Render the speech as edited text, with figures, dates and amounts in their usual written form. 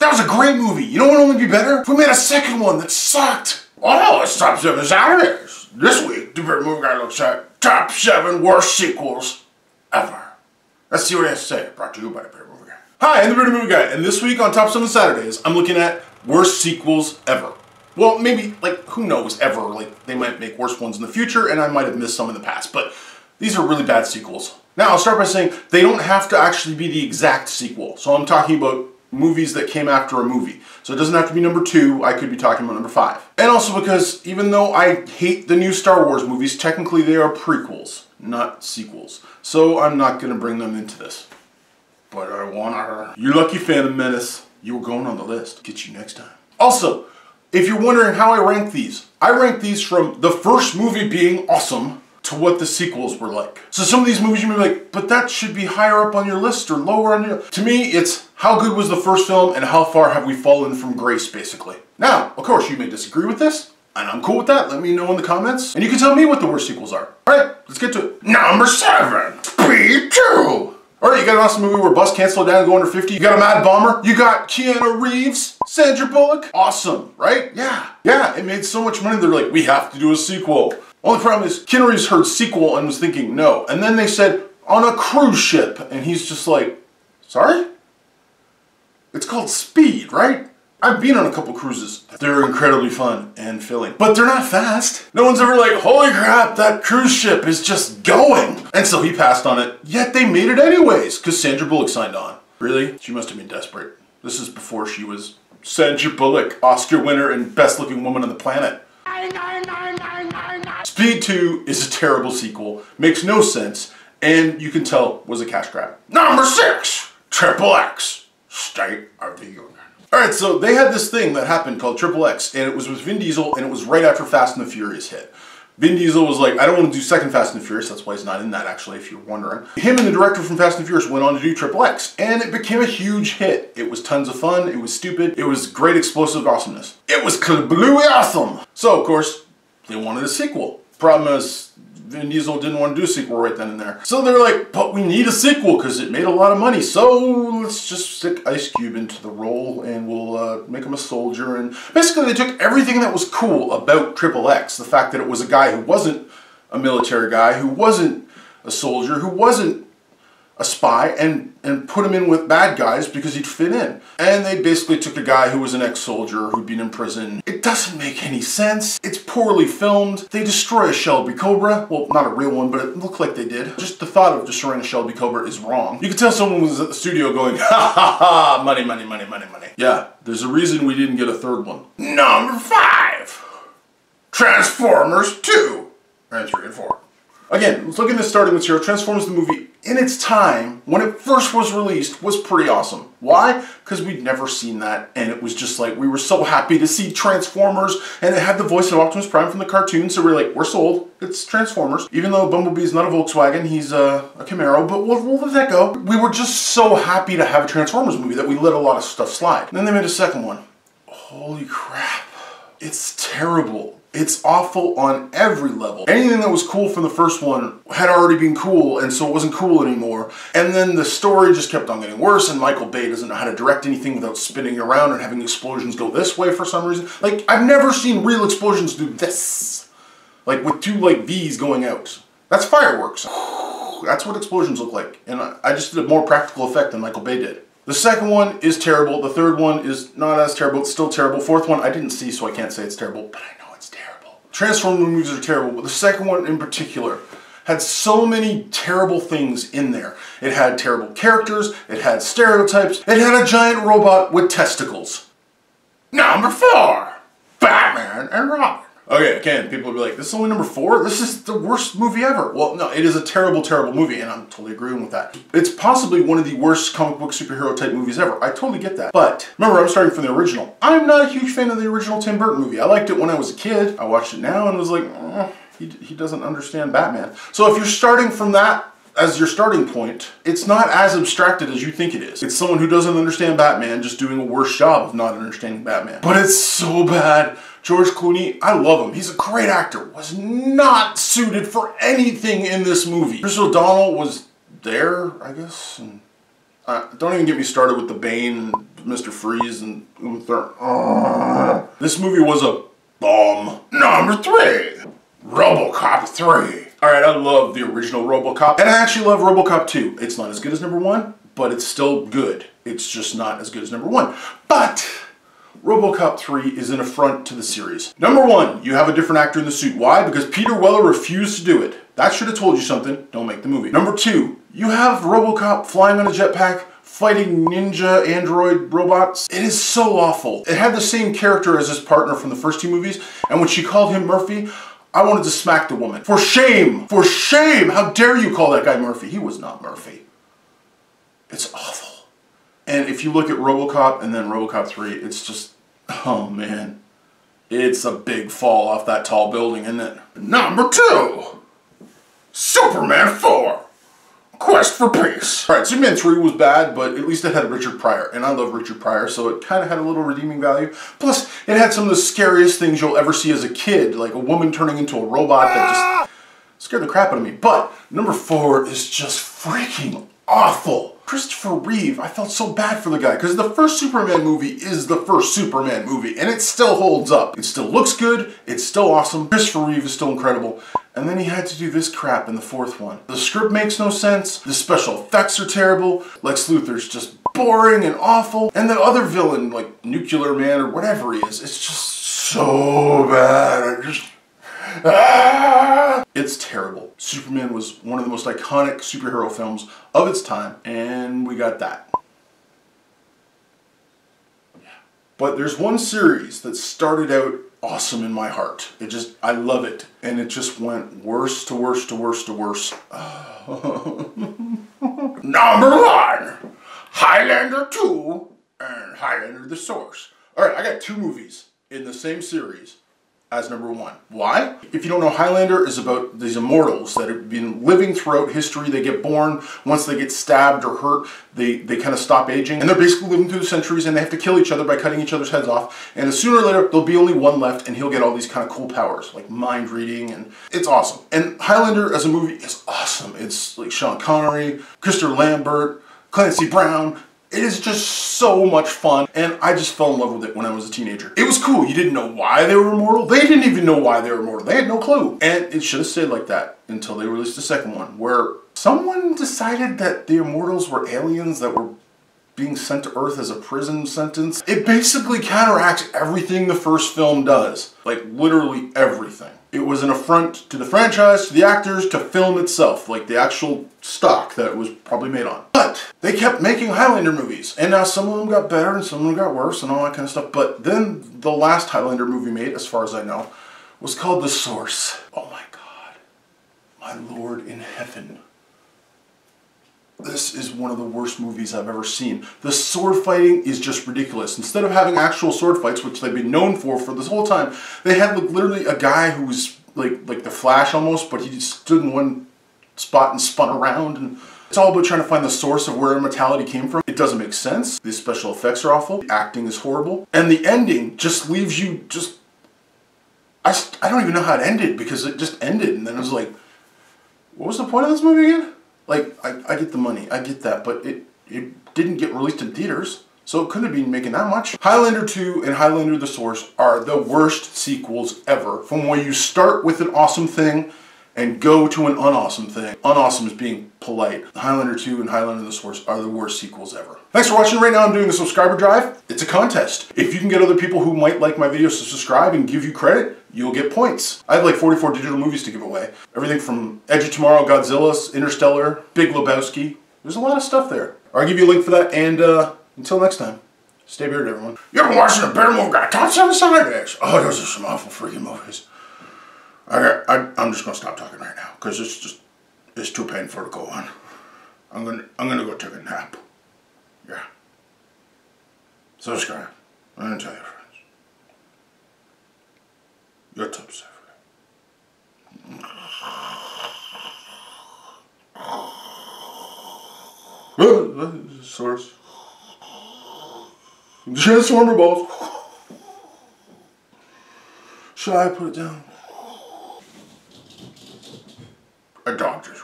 That was a great movie. You know what would only be better? If we made a second one that sucked. Oh, it's Top 7 Saturdays. This week, the Bearded Movie Guy looks at Top 7 Worst Sequels Ever. Let's see what he has to say. Brought to you by the Bearded Movie Guy. Hi, I'm the Bearded Movie Guy, and this week on Top 7 Saturdays, I'm looking at Worst Sequels Ever. Well, maybe, like, who knows, ever. Like, they might make worse ones in the future, and I might have missed some in the past, but these are really bad sequels. Now, I'll start by saying they don't have to actually be the exact sequel. So I'm talking about movies that came after a movie. So it doesn't have to be number 2, I could be talking about number 5. And also because even though I hate the new Star Wars movies, technically they are prequels, not sequels. So I'm not going to bring them into this. But I want her. You lucky Phantom Menace, you were going on the list. Get you next time. Also, if you're wondering how I rank these, I rank these from the first movie being awesome to what the sequels were like. So some of these movies you may be like, but that should be higher up on your list or lower on your... To me, it's how good was the first film and how far have we fallen from grace, basically. Now, of course, you may disagree with this, and I'm cool with that. Let me know in the comments, and you can tell me what the worst sequels are. Alright, let's get to it. Number 7, Speed 2. Alright, you got an awesome movie where bus can't slow down and go under 50. You got a mad bomber. You got Keanu Reeves, Sandra Bullock. Awesome, right? Yeah. Yeah, it made so much money. They're like, we have to do a sequel. Only problem is, Keanu Reeves heard sequel and was thinking no. And then they said, on a cruise ship. And he's just like, sorry? It's called Speed, right? I've been on a couple cruises. They're incredibly fun and filling. But they're not fast. No one's ever like, holy crap, that cruise ship is just going. And so he passed on it. Yet they made it anyways, because Sandra Bullock signed on. Really? She must have been desperate. This is before she was Sandra Bullock, Oscar winner and best looking woman on the planet. Speed 2 is a terrible sequel, makes no sense, and you can tell was a cash grab. Number 6, Triple X, State of the Union. Alright, so they had this thing that happened called Triple X, and it was with Vin Diesel, and it was right after Fast and the Furious hit. Vin Diesel was like, I don't want to do second Fast and the Furious, that's why he's not in that actually, if you're wondering. Him and the director from Fast and the Furious went on to do Triple X, and it became a huge hit. It was tons of fun, it was stupid, it was great explosive awesomeness. It was kablooey awesome! So, of course, they wanted a sequel. Problem is, Vin Diesel didn't want to do a sequel right then and there. So they're like, but we need a sequel because it made a lot of money. So let's just stick Ice Cube into the role and we'll make him a soldier. And basically they took everything that was cool about Triple X. The fact that it was a guy who wasn't a military guy, who wasn't a soldier, who wasn't a spy, and put him in with bad guys because he'd fit in. And they basically took a guy who was an ex-soldier who'd been in prison. It doesn't make any sense. It's poorly filmed. They destroy a Shelby Cobra. Well, not a real one, but it looked like they did. Just the thought of destroying a Shelby Cobra is wrong. You could tell someone was at the studio going, ha ha ha, money, money, money, money, money. Yeah, there's a reason we didn't get a third one. Number 5, Transformers 2, and 3 and 4. Again, let's look at this starting material. Transformers the movie, in its time, when it first was released, was pretty awesome. Why? Because we'd never seen that, and it was just like, we were so happy to see Transformers, and it had the voice of Optimus Prime from the cartoon, so we're like, we're sold. It's Transformers. Even though Bumblebee's not a Volkswagen, he's a Camaro, but we'll let that go. We were just so happy to have a Transformers movie that we let a lot of stuff slide. And then they made a second one. Holy crap. It's terrible. It's awful on every level. Anything that was cool from the first one had already been cool, and so it wasn't cool anymore. And then the story just kept on getting worse, and Michael Bay doesn't know how to direct anything without spinning around and having explosions go this way for some reason. Like, I've never seen real explosions do this. Like, with two, like, V's going out. That's fireworks. That's what explosions look like. And I just did a more practical effect than Michael Bay did. The second one is terrible. The third one is not as terrible. It's still terrible. Fourth one, I didn't see, so I can't say it's terrible, but I know it's terrible. Transformers movies are terrible, but the second one in particular had so many terrible things in there. It had terrible characters, it had stereotypes, it had a giant robot with testicles. Number 4, Batman and Robin. Okay, again, people will be like, this is only number 4? This is the worst movie ever. Well, no, it is a terrible, terrible movie, and I'm totally agreeing with that. It's possibly one of the worst comic book superhero type movies ever. I totally get that. But, remember, I'm starting from the original. I'm not a huge fan of the original Tim Burton movie. I liked it when I was a kid. I watched it now and was like, he doesn't understand Batman. So if you're starting from that as your starting point, it's not as abstracted as you think it is. It's someone who doesn't understand Batman just doing a worse job of not understanding Batman. But it's so bad. George Clooney, I love him. He's a great actor. Was not suited for anything in this movie. Chris O'Donnell was there, I guess. And don't even get me started with the Bane and Mr. Freeze and Uma Thurman. This movie was a bomb. Number 3, RoboCop 3. Alright, I love the original RoboCop, and I actually love RoboCop 2. It's not as good as number 1, but it's still good. It's just not as good as number 1. But RoboCop 3 is an affront to the series. Number 1, you have a different actor in the suit. Why? Because Peter Weller refused to do it. That should have told you something. Don't make the movie. Number 2, you have RoboCop flying on a jetpack, fighting ninja android robots. It is so awful. It had the same character as his partner from the first 2 movies, and when she called him Murphy, I wanted to smack the woman. For shame! For shame! How dare you call that guy Murphy? He was not Murphy. It's awful. And if you look at RoboCop and then RoboCop 3, it's just, oh man. It's a big fall off that tall building, isn't it? Number 2, Superman 4. Quest for Peace. Alright, Superman 3 was bad, but at least it had Richard Pryor, and I love Richard Pryor, so it kind of had a little redeeming value. Plus, it had some of the scariest things you'll ever see as a kid, like a woman turning into a robot that just scared the crap out of me. But number 4 is just freaking awful. Christopher Reeve, I felt so bad for the guy, because the first Superman movie is the first Superman movie, and it still holds up. It still looks good, it's still awesome, Christopher Reeve is still incredible, and then he had to do this crap in the 4th one. The script makes no sense, the special effects are terrible, Lex Luthor's just boring and awful, and the other villain, like Nuclear Man or whatever he is, it's just so bad. It's terrible. Superman was one of the most iconic superhero films of its time, and we got that. Yeah. But there's one series that started out awesome in my heart. I love it. And it just went worse to worse to worse to worse. Number 1, Highlander 2 and Highlander the Source. Alright, I got 2 movies in the same series as number 1. Why? If you don't know, Highlander is about these immortals that have been living throughout history. They get born, once they get stabbed or hurt, they kind of stop aging, and they're basically living through the centuries, and they have to kill each other by cutting each other's heads off, and sooner or later, there'll be only one left, and he'll get all these kind of cool powers, like mind reading, and it's awesome. And Highlander as a movie is awesome. It's like Sean Connery, Christopher Lambert, Clancy Brown. It is just so much fun, and I just fell in love with it when I was a teenager. It was cool. You didn't know why they were immortal. They didn't even know why they were immortal. They had no clue. And it should have stayed like that until they released the second one, where someone decided that the immortals were aliens that were being sent to Earth as a prison sentence. It basically counteracts everything the first film does. Like, literally everything. It was an affront to the franchise, to the actors, to film itself, like the actual stock that it was probably made on. But they kept making Highlander movies, and now some of them got better and some of them got worse and all that kind of stuff. But then the last Highlander movie made, as far as I know, was called The Source. Oh my God, my Lord in heaven. This is one of the worst movies I've ever seen. The sword fighting is just ridiculous. Instead of having actual sword fights, which they've been known for this whole time, they had like literally a guy who was like the Flash almost, but he just stood in one spot and spun around. And it's all about trying to find the source of where immortality came from. It doesn't make sense. The special effects are awful. The acting is horrible. And the ending just leaves you just... I don't even know how it ended, because it just ended. And then it was like, what was the point of this movie again? Like, I get the money, I get that, but it didn't get released in theaters, so it couldn't have been making that much. Highlander 2 and Highlander the Source are the worst sequels ever. From where you start with an awesome thing and go to an unawesome thing. Unawesome is being polite. Highlander 2 and Highlander the Source are the worst sequels ever. Thanks for watching. Right now I'm doing a subscriber drive. It's a contest. If you can get other people who might like my videos to subscribe and give you credit, you'll get points. I have like 44 digital movies to give away. Everything from Edge of Tomorrow, Godzilla, Interstellar, Big Lebowski. There's a lot of stuff there. I'll give you a link for that, and until next time, stay bearded, everyone. You've been watching the Bearded Movie Guy Top 7 Saturdays. Oh, those are some awful freaking movies. I'm just gonna stop talking right now, because it's too painful to go on. I'm gonna go take a nap. Yeah. Subscribe. And tell your friends. Your top 7. Source. Transformer balls. Should I put it down? A dog just